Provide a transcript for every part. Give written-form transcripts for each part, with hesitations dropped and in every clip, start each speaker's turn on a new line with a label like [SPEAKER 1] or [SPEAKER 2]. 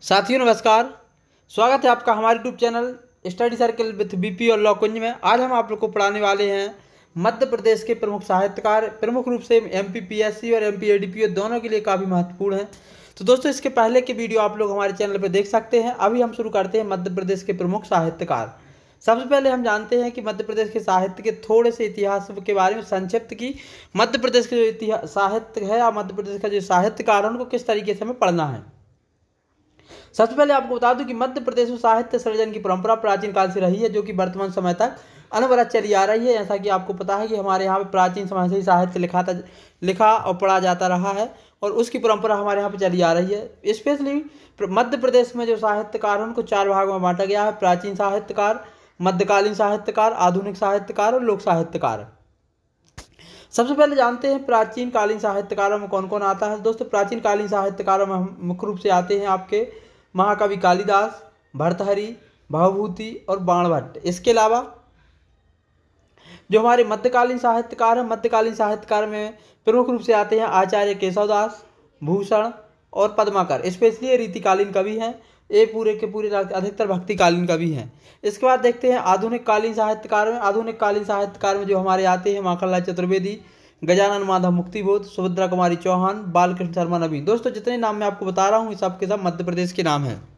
[SPEAKER 1] साथियों नमस्कार। स्वागत है आपका हमारे YouTube channel study circle with BP और लॉ कुंज में। आज हम आप लोग को पढ़ाने वाले हैं मध्य प्रदेश के प्रमुख साहित्यकार, प्रमुख रूप से एमपीपीएससी और एमपीएडीपीओ दोनों के लिए काफ़ी महत्वपूर्ण है। तो दोस्तों इसके पहले के वीडियो आप लोग हमारे चैनल पर देख सकते हैं। अभी हम शुरू करते हैं मध्य प्रदेश के प्रमुख साहित्यकार। सबसे पहले हम जानते हैं कि मध्य प्रदेश के साहित्य के थोड़े से इतिहास के बारे में संक्षिप्त की मध्य प्रदेश के जो इतिहास साहित्य है या मध्य प्रदेश का जो साहित्यकार है उनको किस तरीके से हमें पढ़ना है। सबसे पहले आपको बता दूं कि मध्य प्रदेश में साहित्य सृजन की परंपरा प्राचीन काल से रही है, जो कि वर्तमान समय तक अनवरत चली आ रही है। जैसा कि आपको पता है कि हमारे यहाँ पे प्राचीन समय से ही साहित्य लिखा और पढ़ा जाता रहा है और उसकी परंपरा हमारे यहाँ पे चली आ रही है। स्पेशली मध्य प्रदेश में जो साहित्यकार हैं उनको चार भागों में बांटा गया है: प्राचीन साहित्यकार, मध्यकालीन साहित्यकार, आधुनिक साहित्यकार और लोक साहित्यकार। सबसे पहले जानते हैं प्राचीन कालीन साहित्यकारों में कौन कौन आता है। दोस्तों प्राचीन कालीन साहित्यकारों में हम मुख्य रूप से आते हैं आपके महाकवि कालिदास, भर्तृहरि, भवभूति और बाणभट्ट। इसके अलावा जो हमारे मध्यकालीन साहित्यकार हैं, मध्यकालीन साहित्यकार में प्रमुख रूप से आते हैं आचार्य केशवदास, भूषण और पद्माकर। स्पेशली ये रीतिकालीन कवि हैं, ये पूरे के पूरे अधिकतर भक्तिकालीन कवि हैं। इसके बाद देखते हैं आधुनिक कालीन साहित्यकार में। आधुनिक कालीन साहित्यकार में जो हमारे आते हैं माखनलाल चतुर्वेदी, गजानन माधव मुक्तिबोध, सुभद्रा कुमारी चौहान, बालकृष्ण शर्मा नवीन। दोस्तों जितने नाम मैं आपको बता रहा हूँ ये सब के सब मध्य प्रदेश के नाम हैं।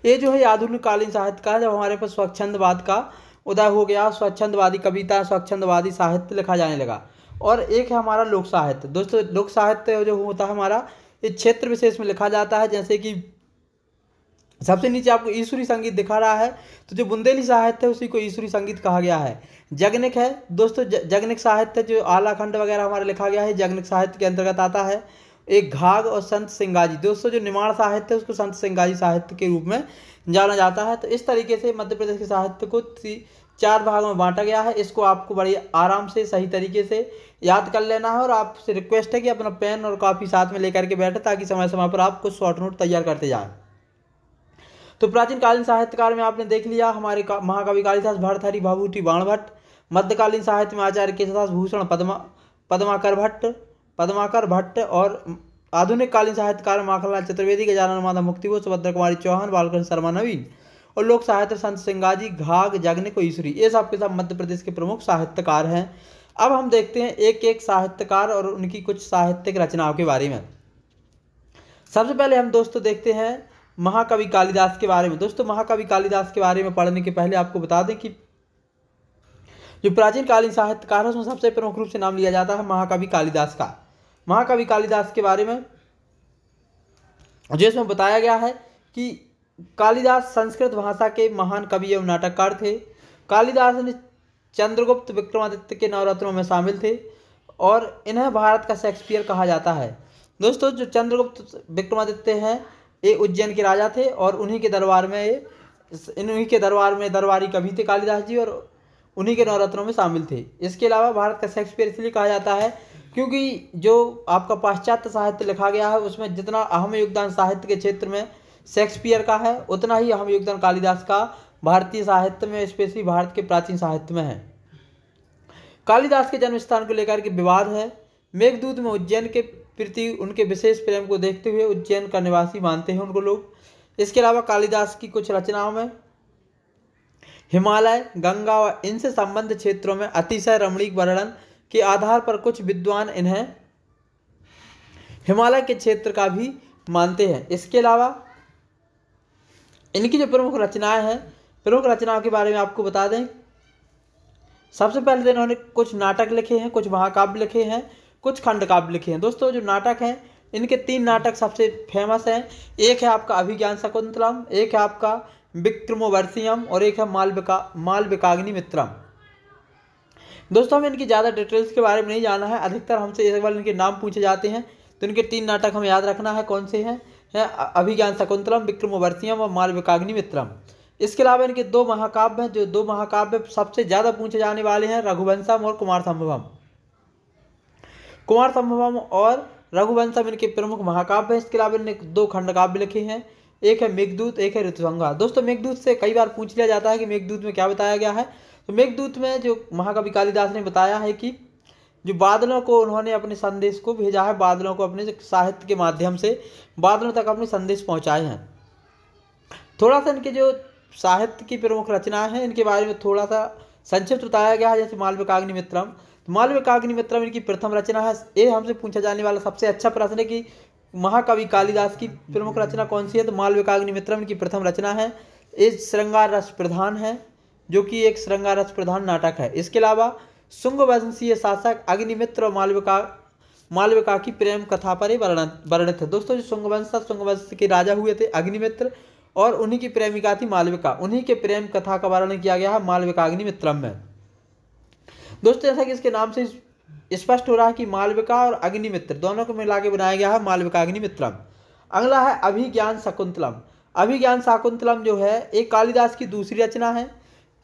[SPEAKER 1] ये जो है आधुनिक कालीन साहित्यकार, जब हमारे पास स्वच्छंदवाद का उदय हो गया, स्वच्छंदवादी कविता, स्वच्छंदवादी साहित्य लिखा जाने लगा। और एक है हमारा लोक साहित्य। दोस्तों लोक साहित्य जो होता है हमारा इस क्षेत्र विशेष में लिखा जाता है। जैसे कि सबसे नीचे आपको ईश्वरी संगीत दिखा रहा है, तो जो बुंदेली साहित्य है उसी को ईश्वरी संगीत कहा गया है। जगनिक है दोस्तों, जगनिक साहित्य जो आलाखंड वगैरह हमारा लिखा गया है जगनिक साहित्य के अंतर्गत आता है। एक घाघ और संत सिंगाजी। दोस्तों जो निमाड़ साहित्य है उसको संत सिंगाजी साहित्य के रूप में जाना जाता है। तो इस तरीके से मध्य प्रदेश के साहित्य को चार भागों में बांटा गया है। इसको आपको बड़ी आराम से सही तरीके से याद कर लेना है और आपसे रिक्वेस्ट है कि अपना पेन और कॉपी साथ में लेकर के बैठे, ताकि समय समय पर आप कुछ शॉर्ट नोट तैयार करते जाएं। तो प्राचीन कालीन साहित्यकार में आपने देख लिया हमारे महाकवि कालिदास, भर्तृहरि, भवभूति, बाणभट्ट। मध्यकालीन साहित्य में आचार्य केशवदास, भूषण, पद्माकर भट्ट। और आधुनिक कालीन साहित्यकार माखनलाल चतुर्वेदी, गजानन माधव मुक्तिबोध, सुभद्रा कुमारी चौहान, बालकृष्ण शर्मा नवीन। और लोक साहित्य संत सिंगाजी, घाघ, जगनिक और ईश्वरी। ये सब के सब मध्य प्रदेश के प्रमुख साहित्यकार हैं। अब हम देखते हैं एक एक साहित्यकार और उनकी कुछ साहित्यिक रचनाओं के बारे में। सबसे पहले हम दोस्तों देखते हैं महाकवि कालिदास के बारे में। दोस्तों महाकवि कालिदास के बारे में पढ़ने के पहले आपको बता दें कि जो प्राचीन कालीन साहित्यकार है उसमें सबसे प्रमुख रूप से नाम लिया जाता है महाकवि कालिदास का। महाकवि कालिदास के बारे में जो इसमें बताया गया है कि कालिदास संस्कृत भाषा के महान कवि एवं नाटककार थे। कालिदास ने चंद्रगुप्त विक्रमादित्य के नवरत्नों में शामिल थे और इन्हें भारत का शेक्सपियर कहा जाता है। दोस्तों जो चंद्रगुप्त विक्रमादित्य हैं ये उज्जैन के राजा थे और उन्हीं के दरबार में दरबारी कवि थे कालिदास जी, और उन्हीं के नवरत्नों में शामिल थे। इसके अलावा भारत का शेक्सपियर इसलिए कहा जाता है क्योंकि जो आपका पाश्चात्य साहित्य लिखा गया है उसमें जितना अहम योगदान साहित्य के क्षेत्र में शेक्सपियर का है, उतना ही अहम योगदान कालिदास का भारतीय साहित्य में, स्पेशली भारत के प्राचीन साहित्य में है। कालिदास के जन्म स्थान को लेकर के विवाद है। मेघदूत में उज्जैन के प्रति उनके विशेष प्रेम को देखते हुए उज्जैन का निवासी मानते हैं उनको लोग। इसके अलावा कालिदास की कुछ रचनाओं में हिमालय, गंगा व इनसे संबंध क्षेत्रों में अतिशय रमणीक वर्णन के आधार पर कुछ विद्वान इन्हें हिमालय के क्षेत्र का भी मानते हैं। इसके अलावा इनकी जो प्रमुख रचनाएं हैं, प्रमुख रचनाओं के बारे में आपको बता दें। सबसे पहले तो इन्होंने कुछ नाटक लिखे हैं, कुछ महाकाव्य लिखे हैं, कुछ खंड काव्य लिखे हैं। दोस्तों जो नाटक हैं इनके तीन नाटक सबसे फेमस हैं। एक है आपका अभिज्ञान शकुंतलम, एक है आपका विक्रमोर्वशीयम और एक है मालविकाग्निमित्रम। दोस्तों हमें इनकी ज़्यादा डिटेल्स के बारे में नहीं जाना है, अधिकतर हमसे एक बार इनके नाम पूछे जाते हैं तो इनके तीन नाटक हमें याद रखना है कौन से हैं, अभिज्ञान शकुंतलम, विक्रमोर्वशीयम और मालविकाग्निमित्रम। इसके अलावा इनके दो महाकाव्य हैं, जो दो महाकाव्य सबसे ज़्यादा पूछे जाने वाले हैं, रघुवंशम और कुमार संभवम। कुमार संभवम और रघुवंशम इनके प्रमुख महाकाव्य हैं। इसके अलावा इन्होंने दो खंड काव्य लिखे हैं, एक है मेघदूत, एक है ऋतुसंहार। दोस्तों मेघदूत से कई बार पूछ लिया जाता है कि मेघदूत में क्या बताया गया है। तो मेघदूत में जो महाकवि कालिदास ने बताया है कि जो बादलों को उन्होंने अपने संदेश को भेजा है, बादलों को अपने साहित्य के माध्यम से बादलों तक अपने संदेश पहुंचाए हैं। थोड़ा सा इनके जो साहित्य की प्रमुख रचनाएं हैं इनके बारे में थोड़ा सा संक्षिप्त बताया गया है। जैसे मालविकाग्निमित्रम, तो मालविकाग्निमित्रम इनकी प्रथम रचना है। ये हमसे पूछा जाने वाला सबसे अच्छा प्रश्न है कि महाकवि कालिदास की प्रमुख रचना कौन सी है, तो मालविकाग्निमित्रम इनकी प्रथम रचना है। ये श्रृंगार रस प्रधान है, जो कि एक श्रृंगार रस प्रधान नाटक है। इसके अलावा शुंग वंशीय शासक अग्निमित्र और मालविका की प्रेम कथा पर ही वर्णित है। दोस्तों, जो शुंग वंश के राजा हुए थे अग्निमित्र और उन्हीं की प्रेमिका थी मालविका, उन्हीं के प्रेम कथा का वर्णन किया गया है मालविकाग्निमित्रम में। दोस्तों, जैसा कि इसके नाम से स्पष्ट हो रहा है कि मालविका और अग्निमित्र दोनों को मिला के बनाया गया है मालविकाग्निमित्रम। अगला है अभिज्ञान शकुंतलम। अभिज्ञान शाकुंतलम जो है एक कालिदास की दूसरी रचना है।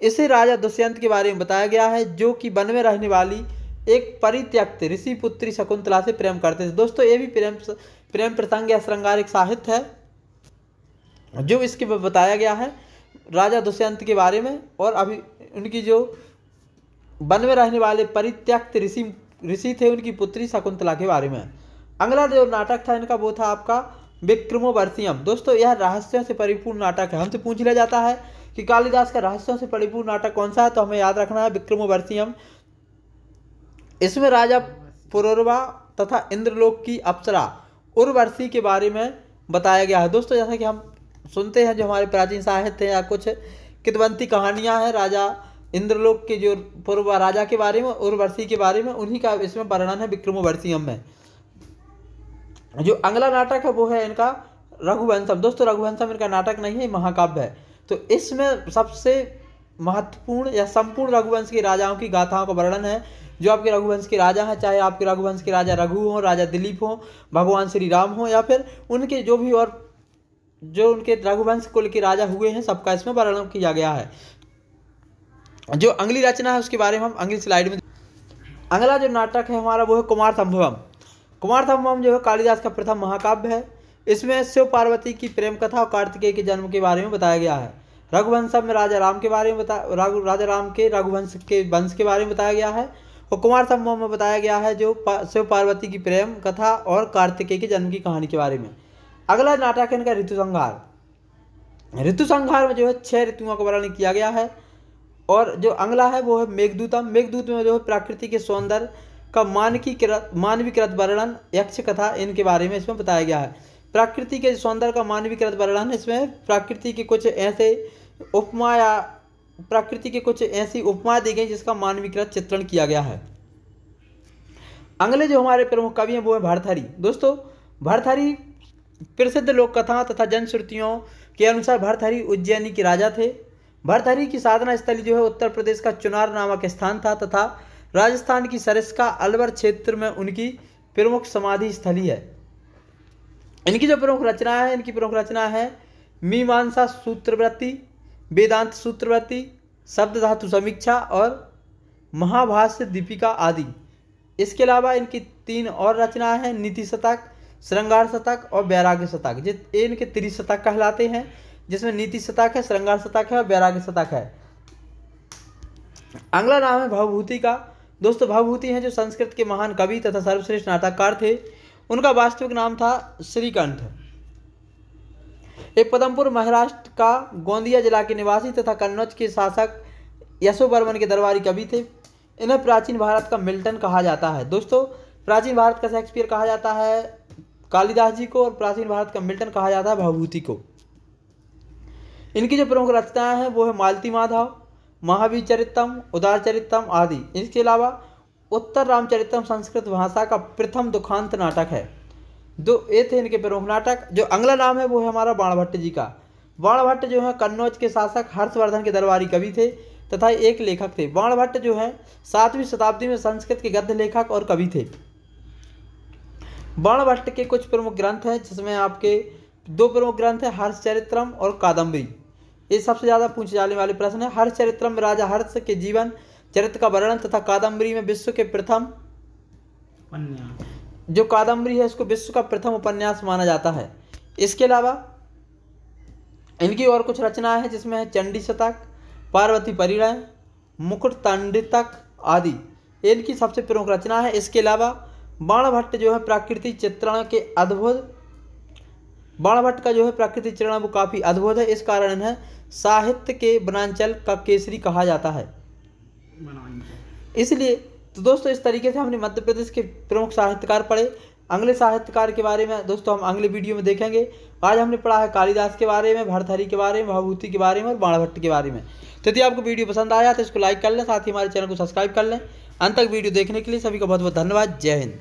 [SPEAKER 1] इसे राजा दुष्यंत के बारे में बताया गया है, जो कि वन में रहने वाली एक परित्यक्त ऋषि पुत्री शकुंतला से प्रेम करते थे। दोस्तों, ये भी प्रेम प्रसंग या श्रृंगारिक साहित्य है जो इसके बताया गया है राजा दुष्यंत के बारे में, और अभी उनकी जो वन में रहने वाले परित्यक्त ऋषि थे उनकी पुत्री शकुंतला के बारे में। अगला जो नाटक था इनका वो था आपका विक्रमोर्वशीयम। दोस्तों, यह रहस्यों से परिपूर्ण नाटक है। हमसे पूछ लिया जाता है कि कालिदास का रहस्यों से परिपूर्ण नाटक कौन सा है, तो हमें याद रखना है विक्रमोर्वशीयम। इसमें राजा पुरुरवा तथा इंद्रलोक की अप्सरा उर्वशी के बारे में बताया गया है। दोस्तों, जैसा कि हम सुनते हैं जो हमारे प्राचीन साहित्य या कुछ किंवदंती कहानियां हैं राजा इंद्रलोक के जो पूर्व राजा के बारे में, उर्वशी के बारे में, उन्हीं का इसमें वर्णन है विक्रमोर्वशीयम में। जो अगला नाटक है वो है इनका रघुवंशम। दोस्तों, रघुवंशम इनका नाटक नहीं है, काव्य है। तो इसमें सबसे महत्वपूर्ण या संपूर्ण रघुवंश के राजाओं की गाथाओं का वर्णन है। जो आपके रघुवंश के राजा हैं, चाहे आपके रघुवंश के राजा रघु हों, राजा दिलीप हों, भगवान श्री राम हों, या फिर उनके जो भी और जो उनके रघुवंश कुल के राजा हुए हैं, सबका इसमें वर्णन किया गया है। जो अगली रचना है उसके बारे में हम अगली स्लाइड में। अगला जो नाटक है हमारा वो है कुमार संभवम। कुमार संभवम जो है कालिदास का प्रथम महाकाव्य है। इसमें शिव पार्वती की प्रेम कथा और कार्तिकेय के जन्म के बारे में बताया गया है। रघुवंशम में राजा राम के बारे में राजा राम के रघुवंश के वंश के बारे में बताया गया है, और कुमार संभवम में बताया गया है जो शिव पार्वती की प्रेम कथा और कार्तिकेय के जन्म की कहानी के बारे में। अगला नाटक है इनका ऋतुसंहार। ऋतुसंहार में जो है 6 ऋतुओं का वर्णन किया गया है। और जो अगला है वो है मेघदूतम। मेघदूत में जो है प्रकृति के सौंदर्य का मानवीकृत वर्णन, यक्ष कथा, इनके बारे में इसमें बताया गया है। प्रकृति के सौंदर्य का मानवीकृत वर्णन, इसमें प्रकृति के कुछ ऐसे उपमा या प्रकृति के कुछ ऐसी उपमा दी गई जिसका मानवीकृत चित्रण किया गया है। अगले जो हमारे प्रमुख कवि हैं वो है भर्तहरि। दोस्तों, भर्तहरि प्रसिद्ध लोक कथाओं तथा जनश्रुतियों के अनुसार भर्तहरि उज्जैनी के राजा थे। भर्तहरि की साधना स्थली जो है उत्तर प्रदेश का चुनार नामक स्थान था तथा राजस्थान की सरिस्का अलवर क्षेत्र में उनकी प्रमुख समाधि स्थली है। इनकी जो प्रमुख रचना है, इनकी प्रमुख रचना है मीमांसा सूत्रवृत्ति, वेदांत सूत्रवृत्ति, शब्द धातु समीक्षा और महाभाष्य दीपिका आदि। इसके अलावा इनकी 3 और रचनाएं हैं, नीति शतक, श्रृंगार शतक और वैराग्य शतक। ये इनके त्रिशतक कहलाते हैं, जिसमें नीति शतक है, श्रृंगार शतक है और वैराग्य शतक है। अगला नाम है भवभूति का। दोस्तों, भवभूति हैं जो संस्कृत के महान कवि तथा सर्वश्रेष्ठ नाटककार थे। उनका वास्तविक नाम था श्रीकंठ। एक पदमपुर महाराष्ट्र का गोंदिया जिला के निवासी तथा कन्नौज के शासक यशोवर्मन के दरबारी कवि थे। इन्हें प्राचीन भारत का मिल्टन कहा जाता है। दोस्तों, प्राचीन भारत का शेक्सपियर कहा जाता है कालिदास जी को, और प्राचीन भारत का मिल्टन कहा जाता है भवभूति को। इनकी जो प्रमुख रचनाएं हैं वो है मालती माधव, महावीर चरितम, उदार चरितम आदि। इसके अलावा उत्तर रामचरितम संस्कृत भाषा का प्रथम दुखांत नाटक है। ये थे इनके प्रमुख नाटक। जो अगला नाम है वो है हमारा बाणभट्ट जी का। बाणभट्ट जो है कन्नौज के शासक हर्षवर्धन के दरबारी कवि थे तथा एक लेखक थे। बाणभट्ट जो है 7वीं शताब्दी में संस्कृत के गद्य लेखक और कवि थे। बाणभट्ट के कुछ प्रमुख ग्रंथ हैं, जिसमें आपके 2 प्रमुख ग्रंथ हैं, हर्षचरित्रम और कादम्बरी। ये सबसे ज़्यादा पूछे जाने वाले प्रश्न है। हर्षचरित्रम में राजा हर्ष के जीवन चरित्र का वर्णन तथा कादम्बरी में विश्व के प्रथम जो कादम्बरी है इसको विश्व का प्रथम उपन्यास माना जाता है। इसके अलावा इनकी और कुछ रचनाएं हैं, जिसमें है चंडी शतक, पार्वती परिणय, मुकुट तांडितक आदि। इनकी सबसे प्रमुख रचना है। इसके अलावा बाणभट्ट जो है प्राकृतिक चित्रण के अद्भुत, बाणभट्ट का जो है प्राकृतिक चित्रण वो काफ़ी अद्भुत है। इस कारण इन्हें साहित्य के वनांचल का केसरी कहा जाता है। इसलिए तो दोस्तों इस तरीके से हमने मध्य प्रदेश के प्रमुख साहित्यकार पढ़े। अगले साहित्यकार के बारे में दोस्तों हम अगले वीडियो में देखेंगे। आज हमने पढ़ा है कालिदास के बारे में, भर्तृहरि के बारे में, भवभूति के बारे में और बाणभट्ट के बारे में। तो यदि आपको वीडियो पसंद आया तो इसको लाइक कर लें, साथ ही हमारे चैनल को सब्सक्राइब कर लें। अंत तक वीडियो देखने के लिए सभी का बहुत बहुत धन्यवाद। जय हिंद।